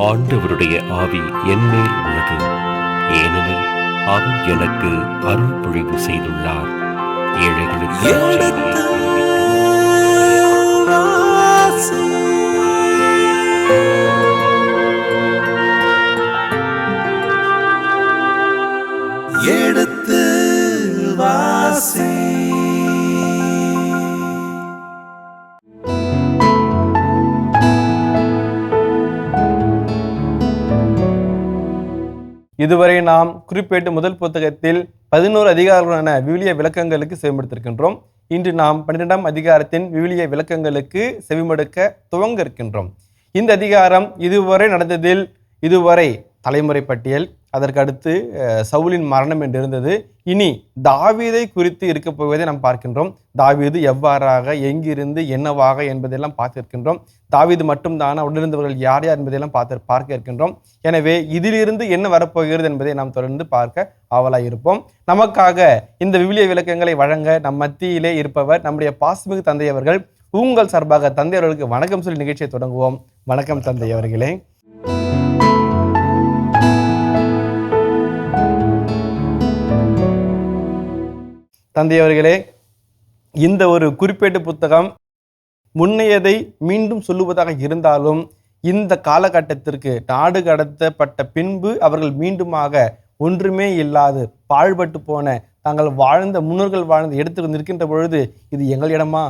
ஆண்டவருடைய ஆவி என்மேல் உள்ளது, ஏனெனில் அவர் எனக்கு அருள் பொழிவு செய்துள்ளார். ஏழைகளுக்கு எடுத்து வாசி. இதுவரை நாம் குறிப்பேட்டு முதல் புத்தகத்தில் 11 அதிகாரங்களான விவிலிய விளக்கங்களுக்கு செவிமடுத்திருக்கின்றோம். இன்று நாம் 12ஆம் அதிகாரத்தின் விவிலிய விளக்கங்களுக்கு செவிமடுக்க துவங்க இருக்கின்றோம். இந்த அதிகாரம் இதுவரை நடந்ததில் இதுவரை தலைமுறை பட்டியல், அதற்கு அடுத்து சவுலின் மரணம் என்று இருந்தது. இனி தாவீதை குறித்து இருக்க போவதை நாம் பார்க்கின்றோம். தாவீது எவ்வாறாக, எங்கிருந்து, என்னவாக என்பதையெல்லாம் பார்த்திருக்கின்றோம். தாவீது மட்டும்தானா, உடனிருந்தவர்கள் யார் யார் என்பதையெல்லாம் பார்க்க இருக்கின்றோம். எனவே இதிலிருந்து என்ன வரப்போகிறது என்பதை நாம் தொடர்ந்து பார்க்க ஆவலாக இருப்போம். நமக்காக இந்த விவிலிய விளக்கங்களை வழங்க நம் மத்தியிலே இருப்பவர் நம்முடைய பாசமிகு தந்தை அவர்கள். உங்கள் சார்பாக தந்தை அவர்களுக்கு வணக்கம் சொல்லி நிகழ்ச்சியை தொடங்குவோம். வணக்கம் தந்தை அவர்களே. தந்தையவர்களே, இந்த ஒரு குறிப்பேட்டு புத்தகம் முன்னையதை மீண்டும் சொல்லுவதாக இருந்தாலும் இந்த காலகட்டத்திற்கு நாடு கடத்தப்பட்ட பின்பு அவர்கள் மீண்டுமாக ஒன்றுமே இல்லாது பாழ்பட்டு போன தாங்கள் வாழ்ந்த முன்னோர்கள் வாழ்ந்த இடத்துக்கு நிற்கின்ற பொழுது இது எங்கள் இடமா,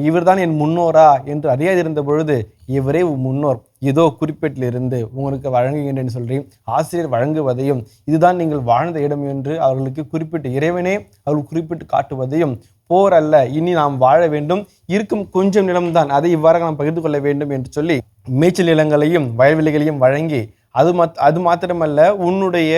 இவர்தான் என் முன்னோரா என்று அறியாதிருந்த பொழுது இவரே முன்னோர், ஏதோ குறிப்பேட்டிலிருந்து உங்களுக்கு வழங்குகின்றேன் சொல்லி ஆசிரியர் வழங்குவதையும், இதுதான் நீங்கள் வாழ்ந்த இடம் என்று அவர்களுக்கு குறிப்பிட்டு இறைவனே அவர்கள் குறிப்பிட்டு காட்டுவதையும், போர் அல்ல, இனி நாம் வாழ வேண்டும், இருக்கும் கொஞ்சம் நிலம்தான், அதை இவ்வாறாக நாம் பகிர்ந்து கொள்ள வேண்டும் என்று சொல்லி மேய்ச்சல் நிலங்களையும் வயல்வெளிகளையும் வழங்கி, அது மாத்திரமல்ல, உன்னுடைய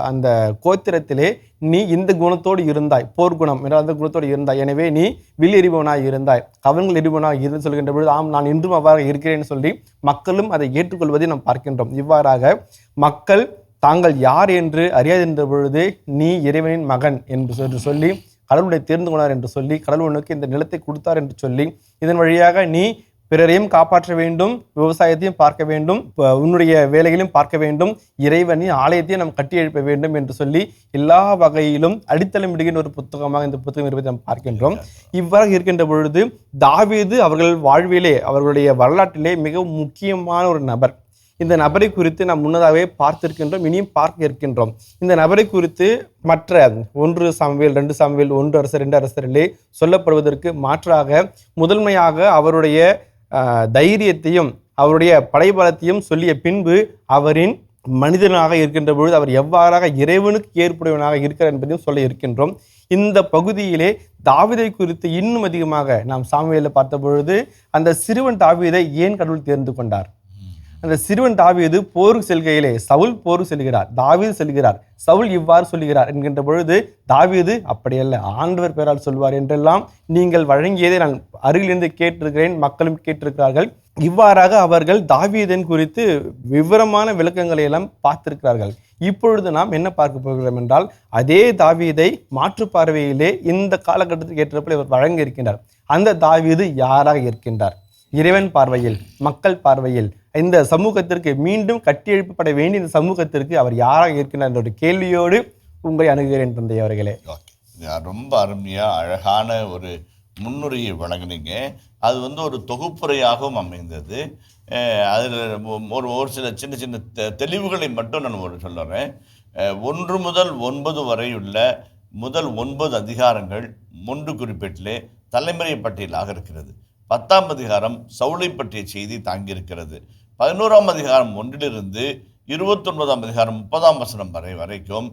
அந்த கோத்திரத்திலே நீ இந்த குணத்தோடு இருந்தாய், போர் குணம் என்ற அந்த குணத்தோடு இருந்தாய், எனவே நீ வில் எறிபவனாக இருந்தாய், கவன்கள் எறிபவனாக இருந்து சொல்கின்ற பொழுது ஆம் நான் இன்றும் அவ்வாறு இருக்கிறேன்னு சொல்லி மக்களும் அதை ஏற்றுக்கொள்வதை நாம் பார்க்கின்றோம். இவ்வாறாக மக்கள் தாங்கள் யார் என்று அறியாதிருந்த பொழுது நீ இறைவனின் மகன் என்று சொல்லி, கடவுளை தேர்ந்து கொண்டார் என்று சொல்லி, கடவுள் உனக்கு இந்த நிலத்தை கொடுத்தார் என்று சொல்லி, இதன் வழியாக நீ பிறரையும் காப்பாற்ற வேண்டும், விவசாயத்தையும் பார்க்க வேண்டும், உன்னுடைய வேலைகளையும் பார்க்க வேண்டும், இறைவனின் ஆலயத்தையும் நாம் கட்டி எழுப்ப வேண்டும் என்று சொல்லி எல்லா வகையிலும் அடித்தளமிடுகின்ற ஒரு புத்தகமாக இந்த புத்தகம் இருப்பதை நாம் பார்க்கின்றோம். இவ்வாறு இருக்கின்ற பொழுது தாவீது அவர்கள் வாழ்விலே, அவர்களுடைய வரலாற்றிலே மிகவும் முக்கியமான ஒரு நபர். இந்த நபரை குறித்து நாம் முன்னதாகவே பார்த்திருக்கின்றோம், இனியும் பார்க்க இருக்கின்றோம். இந்த நபரை குறித்து மற்ற 1 சாமுவேல் 2 சாமுவேல் 1 அரசர் 2 அரசரிலே சொல்லப்படுவதற்கு மாற்றாக முதன்மையாக அவருடைய தைரியத்தையும் அவருடைய படைபலத்தையும் சொல்லிய பின்பு அவரின் மனிதனாக இருக்கின்ற பொழுது அவர் எவ்வாறாக இறைவனுக்கு ஏற்புடையவனாக இருக்கிறார் என்பதையும் சொல்ல இருக்கின்றோம். இந்த பகுதியிலே தாவீதை குறித்து இன்னும் அதிகமாக நாம் சாமுவேலில் பார்த்த பொழுது அந்த சிறுவன் தாவீதை ஏன் கடவுள் தேர்ந்து கொண்டார்? அந்த சிறுவன் தாவீது போருக்கு செல்கையிலே, சவுல் போருக்கு செல்கிறார், தாவீது செல்கிறார், சவுல் இவ்வாறு சொல்லுகிறார் என்கின்ற பொழுது தாவீது அப்படியல்ல, ஆண்டவர் பெயரால் சொல்வார் என்றெல்லாம் நீங்கள் வழங்கியதை நான் அருகிலிருந்து கேட்டிருக்கிறேன், மக்களும் கேட்டிருக்கிறார்கள். இவ்வாறாக அவர்கள் தாவீதன் குறித்து விவரமான விளக்கங்களை எல்லாம் பார்த்திருக்கிறார்கள். இப்பொழுது நாம் என்ன பார்க்க போகிறோம் என்றால், அதே தாவீதை மாற்று பார்வையிலே இந்த காலகட்டத்துக்கு ஏற்றப்போல் இவர் வழங்க இருக்கின்றார். அந்த தாவீது யாராக இருக்கின்றார்? இறைவன் பார்வையில், மக்கள் பார்வையில், இந்த சமூகத்திற்கு மீண்டும் கட்டியெழுப்பப்பட வேண்டிய இந்த சமூகத்திற்கு அவர் யாராக இருக்கின்றார் என்ற ஒரு கேள்வியோடு உங்களை அணுகுகிறேன் தந்தை அவர்களே. ரொம்ப அருமையாக அழகான ஒரு முன்னுரையை வழங்கினீங்க. அது ஒரு தொகுப்புரையாகவும் அமைந்தது. அதில் ஒரு சில சின்ன சின்ன தெளிவுகளை மட்டும் நான் சொல்லுறேன். 1 முதல் 9 வரையுள்ள முதல் 9 அதிகாரங்கள் 1 குறிப்பேட்டிலே தலைமுறை பட்டியலாக இருக்கிறது. 10ஆம் அதிகாரம் சவுலை பற்றிய செய்தி தாங்கியிருக்கிறது. 11ஆம் அதிகாரம் 1 29ஆம் அதிகாரம் 30ஆம் வசனம் வரைக்கும்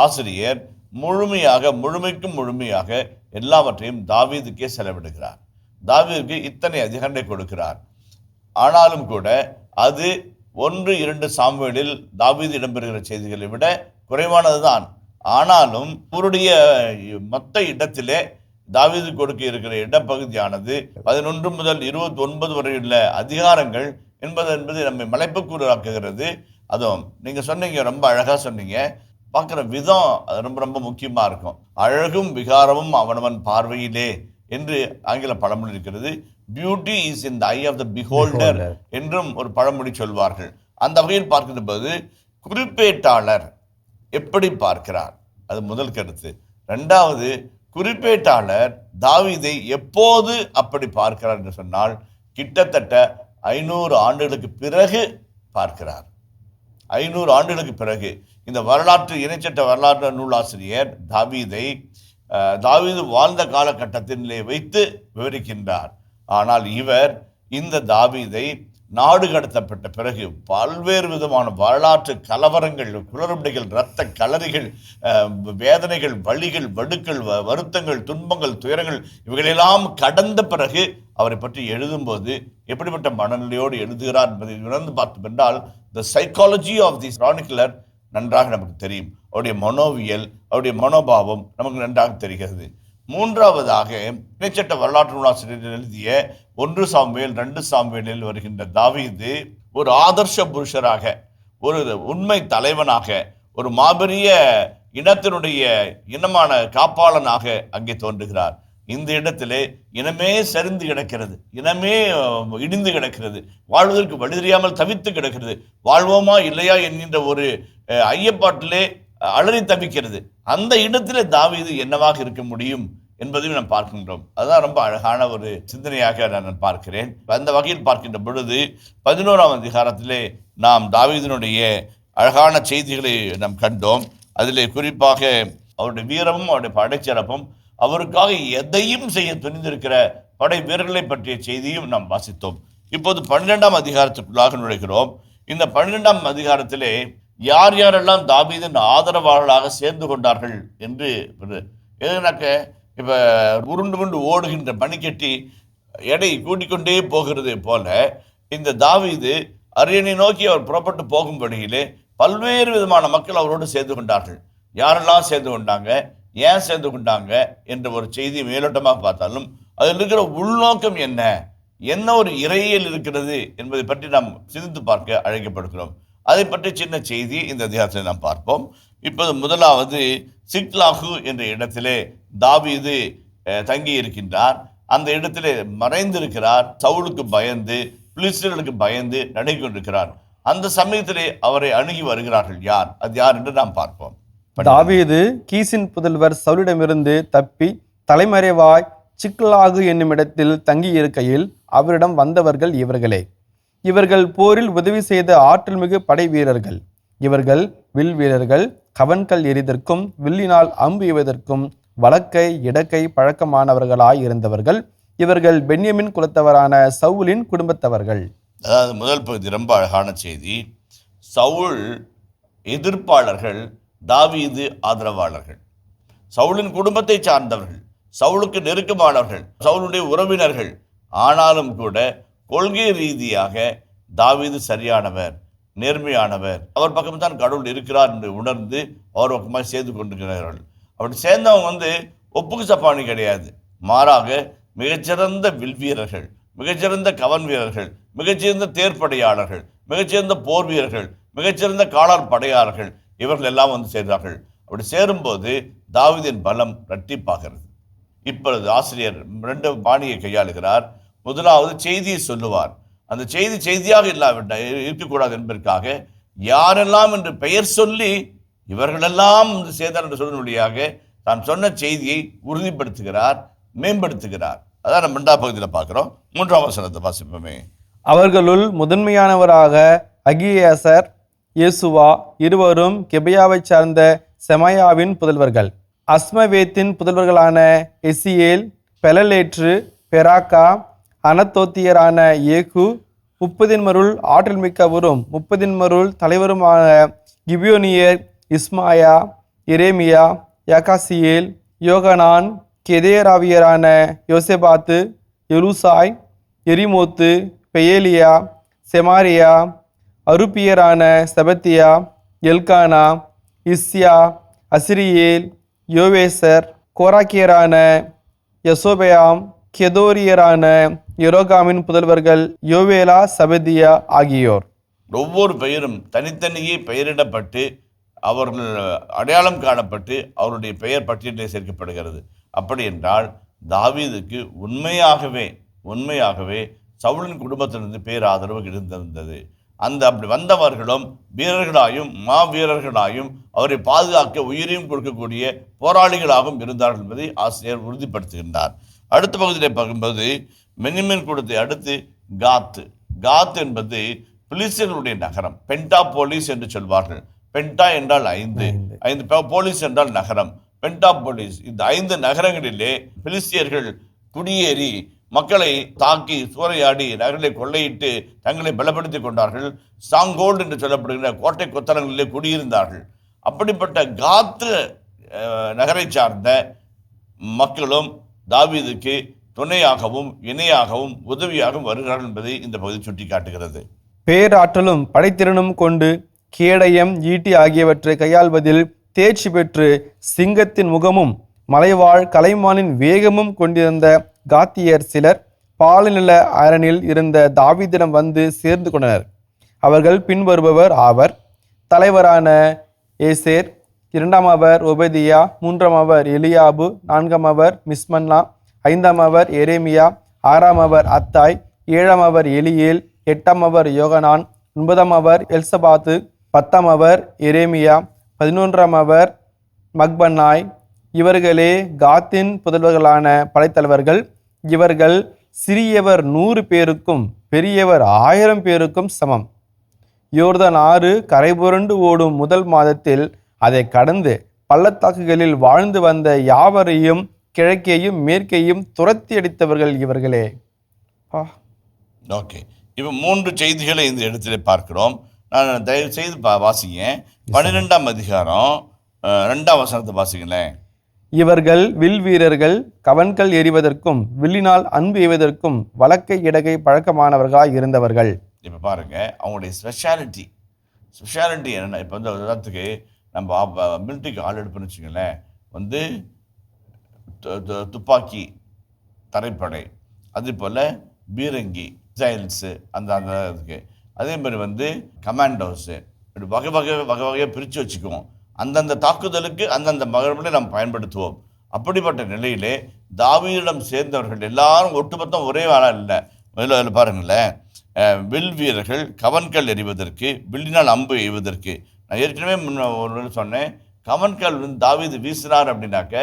ஆசிரியர் முழுமைக்கும் முழுமையாக எல்லாவற்றையும் தாவீதுக்கே செலவிடுகிறார். தாவீதுக்கு இத்தனை அதிகாரங்களை கொடுக்கிறார். ஆனாலும் கூட அது 1-2 சாமுவேலில் தாவீது இடம்பெறுகிற செய்திகளை விட குறைவானதுதான். ஆனாலும் அவருடைய மொத்த இடத்திலே தாவீது கொடுக்க இருக்கிற இடப்பகுதியானது 11 முதல் 29 வரையுள்ள அதிகாரங்கள் என்பது நம்மை மலைப்புக்கூறாக்குகிறது. அதுவும் நீங்கள் சொன்னீங்க, ரொம்ப அழகாக சொன்னீங்க. பார்க்குற விதம் அது ரொம்ப ரொம்ப முக்கியமாக இருக்கும். அழகும் விகாரமும் அவனவன் பார்வையிலே என்று ஆங்கில பழமொழி இருக்கிறது. Beauty is in the eye of the beholder என்றும் ஒரு பழமொழி சொல்வார்கள். அந்த வகையில் பார்க்கின்ற போது குறிப்பேட்டாளர் எப்படி பார்க்கிறார், அது முதல் கருத்து. இரண்டாவது, குறிப்பேட்டாளர் தாவீதை எப்போது அப்படி பார்க்கிறார் என்று சொன்னால் கிட்டத்தட்ட 500 ஆண்டுகளுக்கு பிறகு பார்க்கிறார். 500 ஆண்டுகளுக்கு பிறகு இந்த வரலாற்று இணைச்சட்ட வரலாற்று நூலாசிரியர் தாவீது வாழ்ந்த காலகட்டத்திலே வைத்து விவரிக்கின்றார். ஆனால் இவர் இந்த தாவீதை நாடு கடத்தப்பட்ட பிறகு பல்வேறு விதமான வரலாற்று கலவரங்கள், குளறுபடிகள், இரத்த களரிகள், வேதனைகள், வலிகள், வடுக்கள், வருத்தங்கள், துன்பங்கள், துயரங்கள் இவைகளெல்லாம் கடந்த பிறகு அவரை பற்றி எழுதும்போது எப்படிப்பட்ட மனநிலையோடு எழுதுகிறார் என்பதை உணர்ந்து பார்த்தோம் என்றால் த சைக்காலஜி ஆஃப் தி கிரானிக்கலர் நன்றாக நமக்கு தெரியும். அவருடைய மனோவியல், அவருடைய மனோபாவம் நமக்கு நன்றாக தெரிகிறது. மூன்றாவதாக இணைச்சட்ட வரலாற்று நூலாசிரியர் எழுதிய 1 சாமுவேல் 2 சாமுவேலில் வருகின்ற தாவீது ஒரு ஆதர்ஷ புருஷராக, ஒரு உண்மை தலைவனாக, ஒரு மாபெரிய இனத்தினுடைய இனமான காப்பாளனாக அங்கே தோன்றுகிறார். இந்த இடத்திலே இனமே சரிந்து கிடக்கிறது, இனமே இடிந்து கிடக்கிறது, வாழ்வதற்கு வழி தெரியாமல் தவித்து கிடக்கிறது, வாழ்வோமா இல்லையா என்கின்ற ஒரு ஐயப்பாட்டிலே அலறி தவிக்கிறது. அந்த இடத்திலே தாவீது என்னவாக இருக்க முடியும் என்பதையும் நாம் பார்க்கின்றோம். அதுதான் ரொம்ப அழகான ஒரு சிந்தனையாக நான் பார்க்கிறேன். அந்த வகையில் பார்க்கின்ற பொழுது 11ஆம் அதிகாரத்திலே நாம் தாவீதினுடைய அழகான செய்திகளை நாம் கண்டோம். அதிலே குறிப்பாக அவருடைய வீரமும் அவருடைய படைச்சிறப்பும், அவருக்காக எதையும் செய்ய துணிந்திருக்கிற படை வீரர்களை பற்றிய செய்தியும் நாம் வாசித்தோம். இப்போது 12ஆம் அதிகாரத்துக்குள்ளாக நுழைகிறோம். இந்த 12ஆம் அதிகாரத்திலே யார் யாரெல்லாம் தாவீதின் ஆதரவாளர்களாக சேர்ந்து கொண்டார்கள் என்று எதுனாக்க, இப்போ உருண்டு கொண்டு ஓடுகின்ற பனிக்கட்டி எடை கூட்டிக்கொண்டே போகிறது போல இந்த தாவீது அரியணை நோக்கி அவர் புறப்பட்டு போகும்படியிலே பல்வேறு விதமான மக்கள் அவரோடு சேர்ந்து கொண்டார்கள். யாரெல்லாம் சேர்ந்து கொண்டாங்க, ஏன் சேர்ந்து கொண்டாங்க என்ற ஒரு செய்தி மேலோட்டமாக பார்த்தாலும் அதில் இருக்கிற உள்நோக்கம் என்ன ஒரு இறையியல் இருக்கிறது என்பதை பற்றி நாம் சிந்தித்து பார்க்க அழைக்கப்படுகிறோம். அதை பற்றி சின்ன செய்தி இந்த அதிகாரத்தில் நாம் பார்ப்போம். இப்போது முதலாவது சிக்லாகு என்ற இடத்திலே தாவீது தங்கி இருக்கின்றார். அந்த இடத்திலே மறைந்திருக்கிறார். சவுலுக்கு பயந்து, பிலிஸ்தீனர்களுக்கு பயந்து நடுங்கிக் கொண்டிருக்கிறார். அந்த சமயத்திலே அவரை அணுகி வருகிறார்கள். யார் அது யார் என்று நாம் பார்ப்போம். தாவீது கீசின் புதல்வர் சவுலிடமிருந்து தப்பி தலைமறைவாய் சிக்லாகு என்னும் இடத்தில் தங்கி இருக்கையில் அவரிடம் வந்தவர்கள் இவர்களே. இவர்கள் போரில் உதவி செய்த ஆற்றல் மிகு படை வீரர்கள். இவர்கள் வில் வீரர்கள், கவன்கள் எறிதற்கும் வில்லினால் அம்பு எய்வதற்கும் வலக்கை இடக்கை பழக்கமானவர்களாய் இருந்தவர்கள். இவர்கள் பென்யமின் குலத்தவரான சவுலின் குடும்பத்தவர்கள். அதாவது முதல் பகுதி ரொம்ப அழகான செய்தி. சவுல் எதிர்ப்பாளர்கள், தாவீது ஆதரவாளர்கள். சவுலின் குடும்பத்தை சார்ந்தவர்கள், சவுலுக்கு நெருக்கமானவர்கள், சவுலுடைய உறவினர்கள். ஆனாலும் கூட கொள்கை ரீதியாக தாவீது சரியானவர், நேர்மையானவர், அவர் பக்கம்தான் கடவுள் இருக்கிறார் என்று உணர்ந்து அவர் பக்கமாக சேர்ந்து கொண்டிருக்கிறார்கள். அப்படி சேர்ந்தவங்க ஒப்புக்கு சப்பானி கிடையாது. மாறாக மிகச்சிறந்த வில் வீரர்கள், மிகச்சிறந்த கவன் வீரர்கள், மிகச்சிறந்த தேர்ப்படையாளர்கள், மிகச்சிறந்த போர் வீரர்கள், மிகச்சிறந்த காலார் படையாளர்கள், இவர்கள் எல்லாம் சேர்ந்தார்கள். அப்படி சேரும்போது தாவீதின் பலம் இரட்டிப்பாகிறது. இப்பொழுது ஆசிரியர் 2 பாணியை கையாளுகிறார். முதலாவது செய்தியை சொல்லுவார். அந்த செய்தியாக இல்லாவிட்டால் இருக்கக்கூடாது என்பதற்காக யாரெல்லாம் என்று பெயர் சொல்லி இவர்களெல்லாம் சேர்ந்தார் என்று சொல்லும்படியாக தான் சொன்ன செய்தியை உறுதிப்படுத்துகிறார், மேம்படுத்துகிறார். அதான் நம்ம 2ஆம் பகுதியில் பார்க்கிறோம். 3ஆம் வசனத்தை வாசிப்போமே. அவர்களுள் முதன்மையானவராக அகியேசர், இயேசுவா இருவரும் கெபியாவை சார்ந்த செமாயாவின் புதல்வர்கள். அஸ்மவேத்தின் புதல்வர்களான எசியேல், பெலலேற்று, பெராக்கா, அனத்தோத்தியரான ஏகு, 30 ஆற்றல் மிக்கவரும் 30 தலைவருமான கிபியோனியர் இஸ்மாயா, எரேமியா, யகாசியேல், யோகனான், கெதேராவியரான யோசேபாத்து, எலுசாய், எரிமோத்து, பெயேலியா, செமாரியா, அருப்பியரான செபத்தியா, எல்கானா, இஸ்யா, அசிரியேல், யோவேசர், கோராக்கியரான யசோபயாம், கெதோரியரான யெரோகாமின் புதல்வர்கள் யோவேலா, சபதியா ஆகியோர். ஒவ்வொரு பெயரும் தனித்தனியே பெயரிடப்பட்டு அவர்கள் அடையாளம் காணப்பட்டு அவருடைய பெயர் பட்டியலில் சேர்க்கப்படுகிறது. அப்படி என்றால் தாவீதுக்கு உண்மையாகவே உண்மையாகவே சவுலின் குடும்பத்திலிருந்து பேராதரவு இருந்திருந்தது. அப்படி வந்தவர்களும் வீரர்களாயும் மாவீரர்களாயும் அவரை பாதுகாக்க உயிரையும் கொடுக்கக்கூடிய போராளிகளாகவும் இருந்தார்கள் என்பதை ஆசிரியர் உறுதிப்படுத்துகின்றார். அடுத்த பகுதியில் பார்க்கும்போது பென்யமீன் குலத்தை அடுத்து காத் என்பது பிலிஸ்தீனர்களுடைய நகரம். பென்டா போலிஸ் என்று சொல்வார்கள். பென்டா என்றால் 5 போலிஸ் என்றால் நகரம். பென்டா போலிஸ், இந்த 5 நகரங்களிலே பிலிஸ்தியர்கள் குடியேறி மக்களை தாக்கி சூறையாடி நகர்களை கொள்ளையிட்டு தங்களை பலப்படுத்திக் கொண்டார்கள். ஸ்ட்ராங்கோல்டு என்று சொல்லப்படுகிற கோட்டை கொத்தளங்களிலே குடியிருந்தார்கள். அப்படிப்பட்ட காத்து நகரை சார்ந்த மக்களும் தாவீதுக்கு துணையாகவும் இணையாகவும் உதவியாகவும் வருகிறார்கள் என்பதை இந்த பகுதி சுட்டி காட்டுகிறது. பேராற்றலும் படைத்திறனும் கொண்டு கேடயம், ஈட்டி ஆகியவற்றை கையாள்வதில் தேர்ச்சி பெற்று சிங்கத்தின் முகமும் மலைவாழ் கலைமானின் வேகமும் கொண்டிருந்த காத்தியர் சிலர் பாலநில அரணில் இருந்த தாவீதிடம் வந்து சேர்ந்து கொண்டனர். அவர்கள் பின்வருபவர் ஆவர்: தலைவரான ஏசேர், 2ஆம் அவர் ஒபதியா, 3ஆம் அவர் எலியாபு, 4ஆம் அவர் மிஸ்மன்னா, 5ஆம் அவர் எரேமியா, 6ஆம் அவர் அத்தாய், 7ஆம் அவர் எலியேல், 8ஆம் அவர் யோகனான், 9ஆம் அவர் எல்சபாத்து, 10ஆம் அவர் எரேமியா, 11ஆம் அவர் மக்பன்னாய். இவர்களே காத்தின் புதல்வர்களான படைத்தலைவர்கள். இவர்கள் சிறியவர் 100 பேருக்கும் பெரியவர் 1000 பேருக்கும் சமம். யோர்தான் ஆறு கரைபுரண்டு ஓடும் முதல் மாதத்தில் அதை கடந்து பள்ளத்தாக்குகளில் வாழ்ந்து வந்த யாவரையும் கிழக்கேயும் மேற்கேயும் துரத்தி அடித்தவர்கள் இவர்களே. ஓகே, இப்போ 3 செய்திகளை இந்த இடத்துல பார்க்கிறோம். நான் தயவு செய்து வாசிங்க. 12ஆம் அதிகாரம் 2ஆம் வசனத்தை வாசிங்களேன். இவர்கள் வில் வீரர்கள், கவன்கள் எறிவதற்கும் வில்லினால் அன்பு எய்வதற்கும் வழக்கை இடகை பழக்கமானவர்களாக இருந்தவர்கள். இப்போ பாருங்க, அவங்களுடைய ஸ்பெஷாலிட்டி என்னென்ன. இப்போ வந்து உதாரணத்துக்கு நம்ம மிலிட்ரிக்கு ஆள் எடுப்புன்னு வச்சுங்களேன், வந்து துப்பாக்கி தரைப்படை, அதே போல் பீரங்கி ஜெயில்ஸு அந்த இதுக்கு, அதே மாதிரி வந்து கமாண்டோஸு, இப்படி வகை வகையாக பிரித்து வச்சுக்குவோம். அந்தந்த தாக்குதலுக்கு அந்தந்த மகர்களை நாம் பயன்படுத்துவோம். அப்படிப்பட்ட நிலையிலே தாவீதிடம் சேர்ந்தவர்கள் எல்லாரும் ஒட்டுமொத்தம் ஒரே ஆளாக இல்லை. முதல்ல அதில் பாருங்களேன், வில் வீரர்கள், கவன்கள் எறிவதற்கு, வில்லினால் அம்பு எய்வதற்கு. நான் ஏற்கனவே ஒரு சொன்னேன், கவன்கள் வந்து தாவீது வீசினார் அப்படின்னாக்க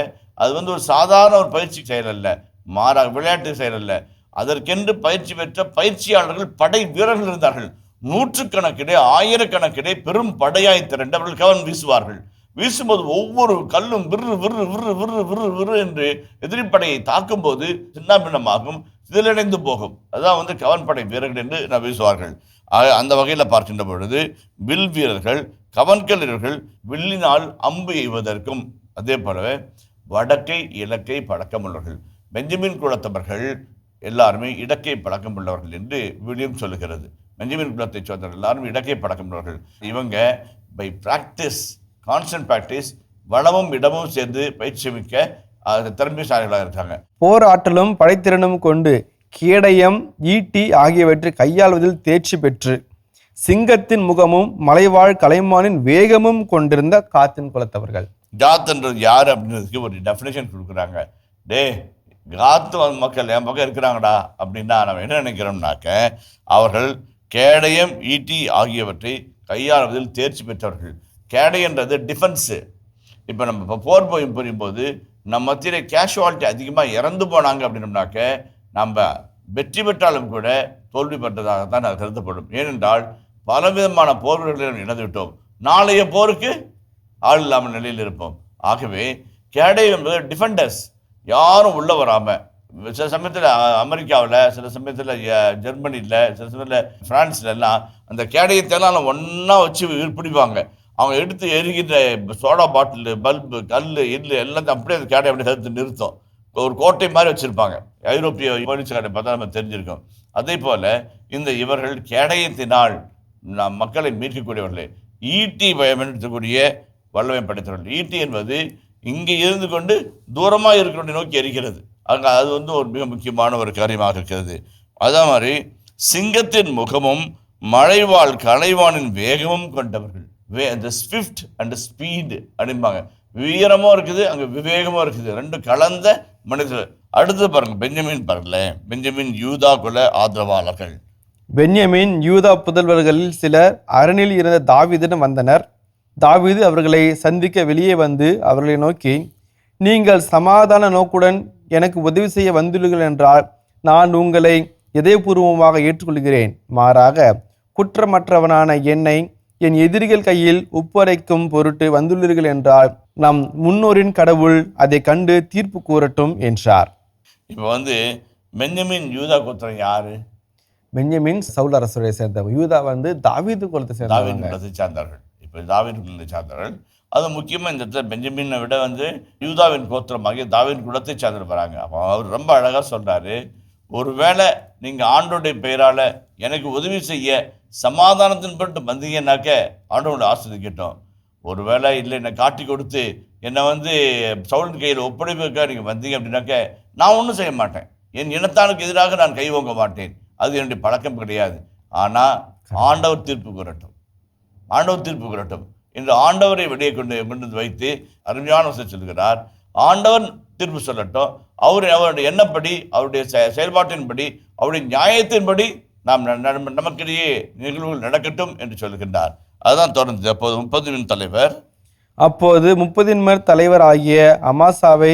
அது வந்து ஒரு சாதாரண ஒரு பயிற்சி செயல் அல்ல, மாறாக விளையாட்டு செயல் அல்ல. அதற்கென்று பயிற்சி பெற்ற பயிற்சியாளர்கள், படை வீரர்கள் இருந்தார்கள். 100கணக்கிலே 1000கணக்கிலே பெரும் படையாய் திரண்டு அவர்கள் கவன் வீசுவார்கள். வீசும்போது ஒவ்வொரு கல்லும் விறு விறு விறு விறு விறு விறு என்று எதிரிப்படையை தாக்கும் போது சின்ன பின்னமாகும், சிதிலடைந்து போகும். அதுதான் வந்து கவன் படை வீரர்கள் என்று நான் வீசுவார்கள். அந்த வகையில் பார்க்கின்ற பொழுது வில் வீரர்கள், கவன்கள் வீரர்கள் வில்லினால் அம்பு எய்வதற்கும், அதே போலவே வடக்கை இலக்கை பழக்கமுள்ளவர்கள். பெஞ்சமின் குலத்தவர்கள் எல்லாருமே இடக்கை பழக்கம் உள்ளவர்கள் என்று வில்லியம் சொல்லுகிறது. பெஞ்சமின் குலத்தை சேர்ந்தவர்கள் எல்லாரும் இடக்கை பழக்கம் உள்ளவர்கள். இவங்க பை பிராக்டிஸ், கான்ஸ்டன்ட் பிராக்டிஸ், வளமும் இடமும் சேர்ந்து பயிற்சி மிக்க திறமைசாலிகளாக இருக்காங்க. போராற்றலும் படைத்திறனும் கொண்டு கேடயம், ஈட்டி ஆகியவற்றை கையாள்வதில் தேர்ச்சி பெற்று சிங்கத்தின் முகமும் மலைவாழ் கலைமானின் வேகமும் கொண்டிருந்த காத்தின் குலத்தவர்கள். காத்ன்றது யார் அப்படின்றதுக்கு ஒரு டெஃபினேஷன் கொடுக்குறாங்க. காத்து மக்கள் என் பக்கம் இருக்கிறாங்கடா அப்படின்னா நம்ம என்ன நினைக்கிறோம்னாக்க, அவர்கள் கேடயம், ஈட்டி ஆகியவற்றை கையாளுவதில் தேர்ச்சி பெற்றவர்கள். கேடயன்றது டிஃபென்ஸு. இப்போ நம்ம இப்போ போர் புரியும்போது நம்ம மத்தியில் கேஷுவாலிட்டி அதிகமாக இறந்து போனாங்க அப்படின்னோம்னாக்க நம்ம வெற்றி பெற்றாலும் கூட தோல்வி பெற்றதாகத்தான் அது கருதப்படும். ஏனென்றால் பலவிதமான போர் வீரர்களை இழந்து விட்டோம், நாளைய போருக்கு ஆள் இல்லாமல் நிலையில் இருப்போம். ஆகவே கேடயம் என்பது டிஃபெண்டர்ஸ், யாரும் உள்ளே வராமல். சில சமயத்தில் அமெரிக்காவில், சில சமயத்தில் ஜெர்மனியில், சில சமயத்தில் ஃப்ரான்ஸில் எல்லாம் அந்த கேடயத்தெல்லாம் ஒன்றா வச்சு பிடிப்பாங்க. அவங்க எடுத்து எரிகின்ற சோடா பாட்டில், பல்பு, கல், எள்ளு எல்லாத்தையும் அப்படியே அந்த கேடயம் அப்படியே சேர்த்து நிறுத்தும். ஒரு கோட்டை மாதிரி வச்சுருப்பாங்க. ஐரோப்பிய போலீஸ்காரை பார்த்தா நம்ம தெரிஞ்சிருக்கோம். அதே போல் இவர்கள் கேடயத்தினால் நாம் மக்களை மீட்கக்கூடியவர்களே. ஈட்டி பயன்படுத்தக்கூடிய வல்லமை படைத்தவர்கள். ஈட்டி என்பது இங்கே இருந்து கொண்டு தூரமாக இருக்கிறவனை நோக்கி எரிக்கிறது. அங்கே அது வந்து ஒரு மிக முக்கியமான ஒரு காரியமாக இருக்கிறது. அதே மாதிரி சிங்கத்தின் முகமும் மலைவாழ் கலைவானின் வேகமும் கொண்டவர்கள். அந்த ஸ்விஃப்ட் அண்ட் ஸ்பீடு அப்படிம்பாங்க. வீரமும் இருக்குது, அங்கே விவேகமும் இருக்குது. ரெண்டு கலந்த மனிதர். அடுத்து பாருங்க, பெஞ்சமின் பாருங்கள, பெஞ்சமின் யூதா குல ஆதரவாளர்கள். பென்யமீன் யூதா புதல்வர்களில் சிலர் அரணில் இருந்த தாவீதிடம் வந்தனர். தாவீது அவர்களை சந்திக்க வெளியே வந்து அவர்களை நோக்கி, நீங்கள் சமாதான நோக்குடன் எனக்கு உதவி செய்ய வந்துள்ளீர்கள் என்றால் நான் உங்களை இதயபூர்வமாக ஏற்றுக்கொள்கிறேன். மாறாக குற்றமற்றவனான என்னை என் எதிரிகள் கையில் ஒப்படைக்கும் பொருட்டு வந்துள்ளீர்கள் என்றால் நம் முன்னோரின் கடவுள் அதை கண்டு தீர்ப்பு கூறட்டும் என்றார். இப்போ பெஞ்சமின் யூதா கோத்திரம் யாரு? பென்யமீன் சவுல் அரசுடைய சேர்ந்தவர். யூதா தாவீது குலத்தை சேர்ந்தவர்கள். இப்போ தாவீது குலத்தை சார்ந்தவர்கள். அது முக்கியமாக இந்த இடத்துல பெஞ்சமினை விட யூதாவின் கோத்திரமாகிய தாவீது குலத்தை சார்ந்து வராங்க. அப்போ அவர் ரொம்ப அழகாக சொல்றாரு, ஒருவேளை நீங்கள் ஆண்டோடைய பெயரால் எனக்கு உதவி செய்ய சமாதானத்தின் பொருட்டு வந்தீங்கன்னாக்க ஆண்டோட ஆசீர்வதிக்கட்டும். ஒருவேளை இல்லை என்னை காட்டி கொடுத்து என்னை சவுலின் கையில் ஒப்படைப்புக்காக நீங்கள் வந்தீங்க அப்படின்னாக்க நான் ஒன்றும் செய்ய மாட்டேன். என் இனத்தானுக்கு எதிராக நான் கை ஓங்க மாட்டேன். அது என்னுடைய பழக்கம் கிடையாது. ஆனால் ஆண்டவர் தீர்ப்பு கூறட்டும், ஆண்டவர் தீர்ப்பு கூறட்டும் என்று ஆண்டவரை வெளியே கொண்டு வைத்து அருமையான சொல்கிறார். ஆண்டவர் தீர்ப்பு சொல்லட்டும். அவருடைய எண்ணப்படி, அவருடைய செயல்பாட்டின்படி, அவருடைய நியாயத்தின்படி நாம் நமக்கிடையே நிகழ்வுகள் நடக்கட்டும் என்று சொல்கின்றார். அதுதான் தொடர்ந்து. அப்போது 30 தலைவர் அப்போது 30 தலைவர் ஆகிய அமாசாவை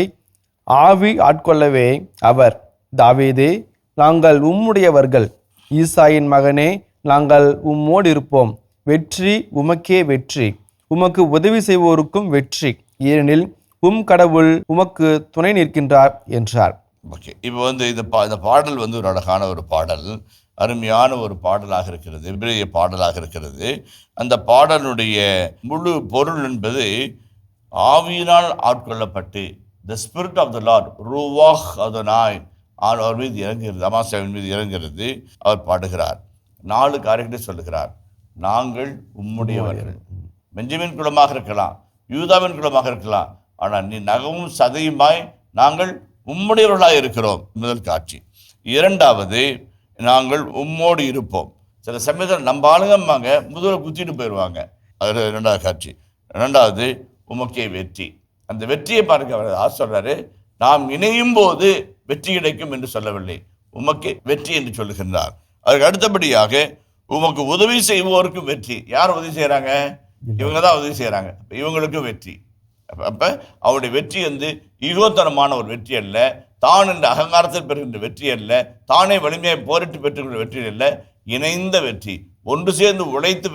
ஆவி ஆட்கொள்ளவே அவர், தாவீதே, நாங்கள் உம்முடையவர்கள், ஈசாயின் மகனே, நாங்கள் உம்மோடு இருப்போம். வெற்றி உமக்கே வெற்றி, உமக்கு உதவி செய்வோருக்கும் வெற்றி, ஏனெனில் கடவுள் உமக்கு துணை நிற்கின்றார் என்றார். ஓகே, இப்போ இந்த பாடல் ஒரு அழகான ஒரு பாடல், அருமையான ஒரு பாடலாக இருக்கிறது, எபிரேய பாடலாக இருக்கிறது. அந்த பாடலுடைய முழு பொருள் என்பது ஆவியினால் ஆட்கொள்ளப்பட்டு, the spirit of the lord ரூவாஹ் அதனாய் அவர் மீது இறங்குகிறது, அமாசாவின் மீது இறங்குகிறது. அவர் பாடுகிறார், 4 காரியங்களை சொல்லுகிறார். நாங்கள் உம்முடையவர்கள். பெஞ்சமின் குலமாக இருக்கலாம், யூதாவின் குலமாக இருக்கலாம், ஆனால் நீ நகமும் சதையுமாய் நாங்கள் உம்முடையவர்களாக இருக்கிறோம். முதல் காட்சி. இரண்டாவது, நாங்கள் உம்மோடு இருப்போம். சில சமயத்தில் நம்ம ஆளுங்கம்மாங்க முதல்ல குத்திட்டு போயிடுவாங்க. அது 2வது காட்சி. 2வது, உமக்கே வெற்றி. அந்த வெற்றியை பார்க்க அவர் சொல்றாரு, நாம் இணையும் போது வெற்றி கிடைக்கும் என்று சொல்லவில்லை, உமக்கே வெற்றி என்று சொல்லுகின்றார். அதுக்கு அடுத்தபடியாக உமக்கு உதவி செய்வோருக்கும் வெற்றி. யார் உதவி செய்கிறாங்க? இவங்க தான் உதவி செய்கிறாங்க. இவங்களுக்கும் வெற்றி. அப்போ அவருடைய வெற்றி ஈகோத்தனமான ஒரு வெற்றி அல்ல, தான் என்ற அகங்காரத்தில் பெறுகின்ற வெற்றி அல்ல, தானே வலிமையை போரிட்டு பெற்றுகின்ற வெற்றி அல்ல, இணைந்த வெற்றி, ஒன்று சேர்ந்து உழைத்து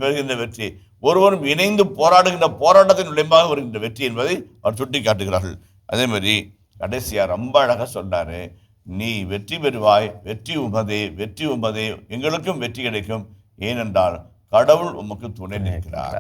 பெறுகின்ற வெற்றி, ஒருவரும் இணைந்து போராடுகின்ற போராட்டத்தின் விளைவாக வருகின்ற வெற்றி என்பதை அவர் சுட்டி காட்டுகிறார்கள். அதே மாதிரி கடைசியாக ரொம்ப அழகாக சொன்னார், நீ வெற்றி பெறுவாய், வெற்றி உமதே, வெற்றி உமதே, எங்களுக்கும் வெற்றி கிடைக்கும், ஏனென்றால் கடவுள் உமக்கு துணை நிற்கிறார்,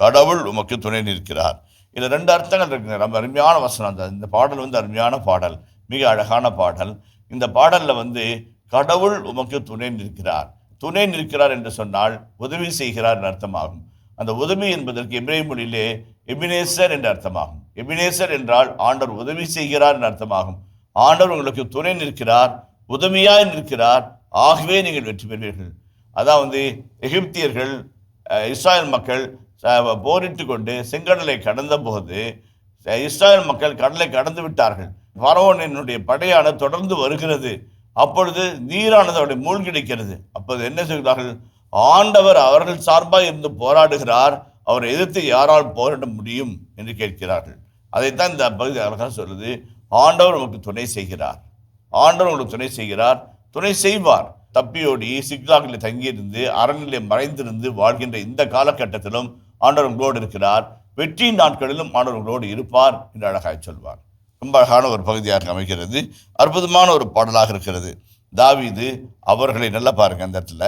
கடவுள் உமக்கு துணை நிற்கிறார். இதில் 2 அர்த்தங்கள் இருக்குங்க. ரொம்ப அருமையான வசனம். இந்த பாடல் அருமையான பாடல், மிக அழகான பாடல். இந்த பாடலில் கடவுள் உமக்கு துணை நிற்கிறார். துணை நிற்கிறார் என்று சொன்னால் உதவி செய்கிறார் என்று அர்த்தமாகும். அந்த உதவி என்பதற்கு எபிரேய மொழியிலே எபினேசர் என்று அர்த்தமாகும். எபினேசர் என்றால் ஆண்டவர் உதவி செய்கிறார் என்று அர்த்தமாகும். ஆண்டவர் உங்களுக்கு துணை நிற்கிறார், உதவியாய் நிற்கிறார், ஆகவே நீங்கள் வெற்றி பெறுவீர்கள். அதான் எகிப்தியர்கள், இஸ்ராயல் மக்கள் போரிட்டு கொண்டு செங்கடலை கடந்த போது இஸ்ராயல் மக்கள் கடலை கடந்து விட்டார்கள். பார்வோனினுடைய படையானது தொடர்ந்து வருகிறது. அப்பொழுது நீரானது அவருடைய மூழ்கிடிக்கிறது. அப்போது என்ன செய்கிறார்கள்? ஆண்டவர் அவர்கள் சார்பாக இருந்து போராடுகிறார், அவரை எதிர்த்து யாரால் போராட முடியும் என்று கேட்கிறார்கள். அதைத்தான் இந்த பகுதி அழகாக சொல்லுது, ஆண்டவர் உங்களுக்கு துணை செய்கிறார், ஆண்டவர் உங்களுக்கு துணை செய்கிறார், துணை செய்வார். தப்பியோடி சிக்லாகில் தங்கியிருந்து அரணிலே மறைந்திருந்து வாழ்கின்ற இந்த காலகட்டத்திலும் ஆண்டவர் உங்களோடு இருக்கிறார், வெற்றி நாட்களிலும் ஆண்டவர் உங்களோடு இருப்பார் என்று அழகாக சொல்வார். ரொம்ப அழகான ஒரு பகுதியாக அமைகிறது, அற்புதமான ஒரு பாடலாக இருக்கிறது. தாவீது அவர்களை நல்லா பாருங்க, அந்த இடத்துல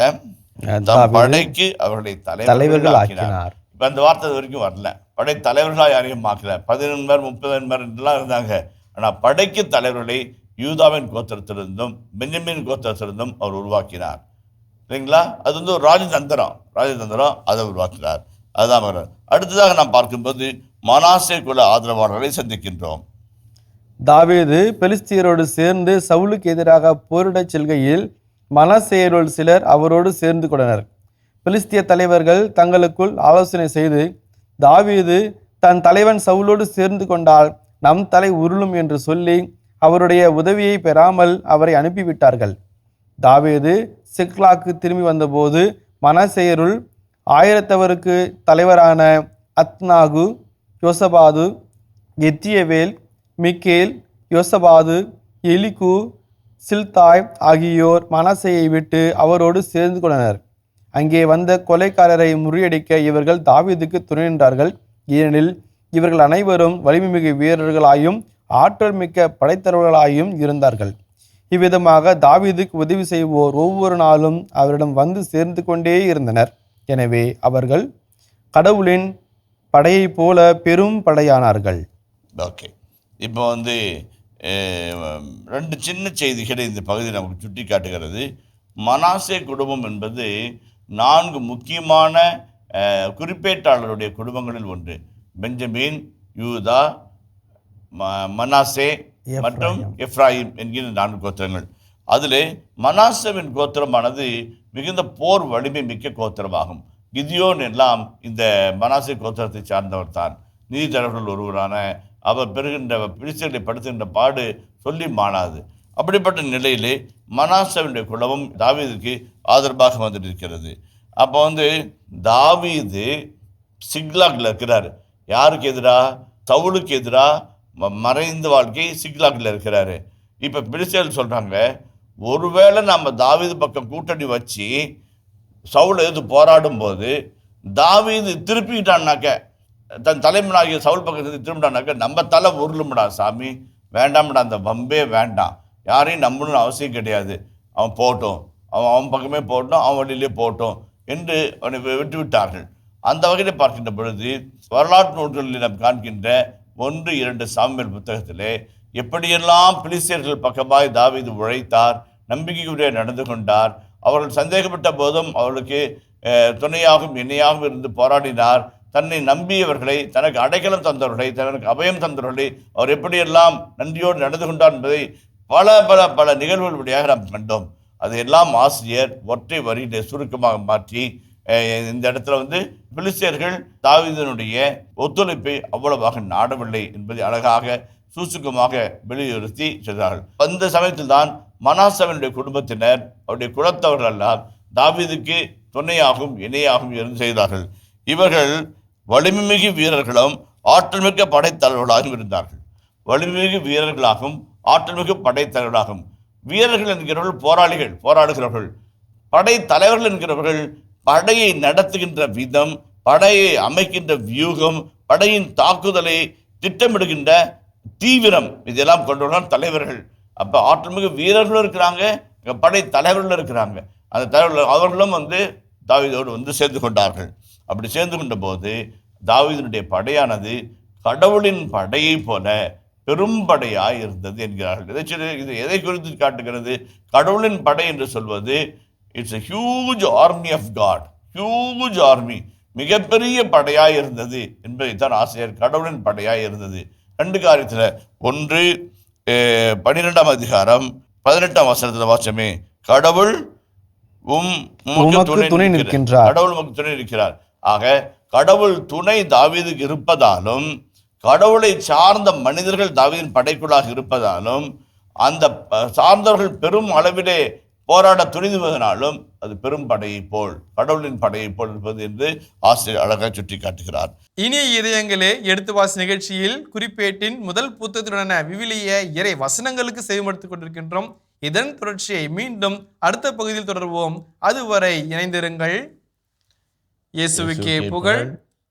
படைக்கு அவர்களை தலைவர்கள் ஆக்கினார். இப்ப அந்த வார்த்தை வரைக்கும் வரல, படை தலைவர்களா யாரையும் ஆக்கல. 15 பேர் 30 பேர் என்றெல்லாம் இருந்தாங்க. ஆனால் படைக்கு தலைவர்களை யூதாவின் கோத்திரத்திலிருந்தும் பென்யமீன் கோத்திரத்திலிருந்தும் அவர் உருவாக்கினார். சரிங்களா? அது ஒரு ராஜதந்திரம் அதை உருவாக்கினார். அதுதான். அடுத்ததாக நாம் பார்க்கும்போது மனாசே குல ஆதரவாளர்களை சந்திக்கின்றோம். தாவீது பெலிஸ்தியரோடு சேர்ந்து சவுலுக்கு எதிராக போரிடச் செல்கையில் மனாசேயரோடு சிலர் அவரோடு சேர்ந்து கொண்டனர். பெலிஸ்திய தலைவர்கள் தங்களுக்குள் ஆலோசனை செய்து, தாவீது தன் தலைவன் சவுலோடு சேர்ந்து கொண்டால் நம் தலை உருளும் என்று சொல்லி அவருடைய உதவியை பெறாமல் அவரை அனுப்பிவிட்டார்கள். தாவீது சிக்லாக்கு திரும்பி வந்தபோது மனசேயருள் 1000 தலைவரான அத்னாகு, யோசபாது, எத்தியவேல், மிக்கேல், யோசபாது, எலிகு, சில்தாய் ஆகியோர் மனசேயை விட்டு அவரோடு சேர்ந்து கொண்டனர். அங்கே வந்த கொலைக்காரரை முறியடிக்க இவர்கள் தாவீதுக்கு துணை நின்றார்கள். ஏனெனில் இவர்கள் அனைவரும் வலிமைமிகு வீரர்களாயும் ஆற்றல் மிக்க படைத்தலைவர்களாயும் இருந்தார்கள். இவ்விதமாக தாவீதுக்கு உதவி செய்வோர் ஒவ்வொரு நாளும் அவரிடம் வந்து சேர்ந்து கொண்டே இருந்தனர். எனவே அவர்கள் கடவுளின் படையை போல பெரும் படையானார்கள். ஓகே, இப்போ வந்து 2 சின்ன செய்திகளை இந்த பகுதி நமக்கு சுட்டி காட்டுகிறது. மனாசே குடும்பம் என்பது 4 முக்கியமான குறிப்பேட்டாளருடைய குடும்பங்களில் ஒன்று. பெஞ்சமின், யூதா, மனாசே மற்றும் எப்ராயிம் என்கிற 4 கோத்திரங்கள். அதில் மனாசேவின் கோத்திரமானது மிகுந்த போர் வலிமை மிக்க கோத்திரமாகும். கிதியோன் எல்லாம் இந்த மனாசே கோத்திரத்தை சார்ந்தவர் தான். நீதித்தலைவர்கள் ஒருவரான அவர் பெறுகின்ற பிரிச்சலை படுத்துகின்ற பாடு சொல்லி மாறாது. அப்படிப்பட்ட நிலையிலே மனாசேவினுடைய குலமும் தாவீதுக்கு ஆதரவாக வந்துட்டு. அப்போ வந்து தாவீது சிக்லாகில் இருக்கிறார். யாருக்கு எதிராக? சவுலுக்கு எதிராக மறைந்த வாழ்க்கை சிக்லாகில் இருக்கிறாரு. இப்போ பிரிசேல் சொல்கிறாங்க, ஒருவேளை நம்ம தாவீது பக்கம் கூட்டணி வச்சு சவுல் எதிர்த்து போராடும் போது தாவீது திருப்பிக்கிட்டான்னாக்க, தன் தலைமனாகிய சவுல் பக்கத்துக்கு திரும்பிட்டான்னாக்க நம்ம தலை உருளும்டா சாமி, வேண்டாம்டா, அந்த வம்பே வேண்டாம், யாரையும் நம்பணும்னு அவசியம் கிடையாது, அவன் போட்டோம், அவன் பக்கமே போட்டோம், அவன் வழியிலே போட்டோம் என்று அவனை விட்டு விட்டார்கள். அந்த வகையில் பார்க்கின்ற பொழுது வரலாற்று நூல்களில் நாம் காண்கின்ற 1-2 சாமுவேல் புத்தகத்திலே எப்படியெல்லாம் பிலிஸ்தியர்கள் பக்கமாய் தாவீது உழைத்தார், நம்பிக்கையுடைய நடந்து கொண்டார், அவர்கள் சந்தேகப்பட்ட போதும் அவர்களுக்கு துணையாகவும் இணையாகவும் இருந்து போராடினார், தன்னை நம்பியவர்களை, தனக்கு அடைக்கலம் தந்தவர்களை, தனக்கு அபயம் தந்தவர்களை அவர் எப்படியெல்லாம் நன்றியோடு நடந்து கொண்டார் என்பதை பல பல பல நிகழ்வுகள் வழியாக நாம் கண்டோம். அதையெல்லாம் ஆசிரியர் ஒற்றை வரியிலே சுருக்கமாக மாற்றி இந்த இடத்துல வந்து பிலிஸ்தியர்கள் தாவீதினுடைய ஒத்துழைப்பை அவ்வளவாக நாடவில்லை என்பதை அழகாக சுருக்கமாக வெளியுறுத்தி சென்றார்கள். அந்த சமயத்தில் தான் மனாசேவினுடைய குடும்பத்தினர், அவருடைய குலத்தவர்கள் எல்லாம் தாவீதுக்கு துணையாகவும் இணையாகவும் இருந்து செய்தார்கள். இவர்கள் வலிமைமிகு வீரர்களும் ஆற்றல் மிக்க படைத்தலைவர்களாகவும் இருந்தார்கள். வலிமைமிகு வீரர்களாகவும் ஆற்றல் மிகு படைத்தலைவர்களாகவும். வீரர்கள் என்கிறவர்கள் போராளிகள், போராடுகிறவர்கள். படை தலைவர்கள் என்கிறவர்கள் படையை நடத்துகின்ற விதம், படையை அமைக்கின்ற வியூகம், படையின் தாக்குதலை திட்டமிடுகின்ற தீவிரம், இதெல்லாம் கொண்டவர்கள் தலைவர்கள். அப்போ ஆற்றல்மிகு வீரர்களும் இருக்கிறாங்க, படை தலைவர்களும் இருக்கிறாங்க. அந்த தலைவர்கள் அவர்களும் வந்து தாவீதோடு வந்து சேர்ந்து கொண்டார்கள். அப்படி சேர்ந்து கொண்ட போது தாவீதினுடைய படையானது கடவுளின் படையை போல பெரும்படையாய் இருந்தது என்கிறார்கள். இது எதை குறித்து காட்டுகிறது? கடவுளின் படை என்று சொல்வது it's a huge army of God, huge army, மிகப்பெரிய படையாய் இருந்தது என்பதைத்தான் ஆசிரியர் கடவுளின் படையாய் இருந்தது. 2 காரியத்தில், ஒன்று 12ஆம் அதிகாரம் 18ஆம் வசனத்தில் வாச்சமே, கடவுள் துணை நிற்கின்றார், கடவுள் உமக்கு துணை நிற்கிறார். ஆக கடவுள் துணை தாவீதுக்கு இருப்பதாலும், கடவுளை சார்ந்த மனிதர்கள் தாவீதின் படைக்குள்ளாக இருப்பதாலும், அந்த சார்ந்தவர்கள் பெரும் அளவிலே போராட துணிந்துவதனாலும் அது பெரும் படையை போல், கடவுளின் படையை போல் இருப்பது என்று ஆசிரியர் அழகாக சுட்டி காட்டுகிறார். இனிய இதயங்களே, எடுத்து வாசி நிகழ்ச்சியில் குறிப்பேட்டின் முதல் புத்தகத்துடனான விவிலிய இறை வசனங்களுக்கு செய்யப்படுத்திக் கொண்டிருக்கின்றோம். இதன் தொடர்ச்சியை மீண்டும் அடுத்த பகுதியில் தொடர்வோம். அதுவரை இணைந்திருங்கள். இயேசுவுக்கே புகழ்,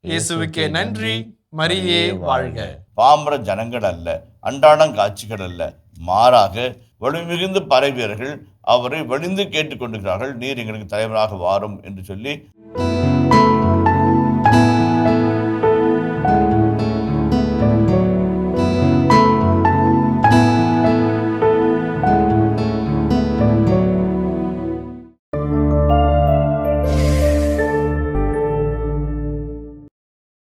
இயேசுவுக்கே நன்றி, மரியே வாழ்க. பாமர ஜனங்கள் அல்ல, அன்றாடம் காட்சிகள் அல்ல, மாறாக வலிமிகுந்த படை வீரர்கள் அவரை வலிந்து கேட்டுக்கொண்டிருக்கிறார்கள், நீர் எங்களுக்கு தலைவராக வாரும் என்று சொல்லி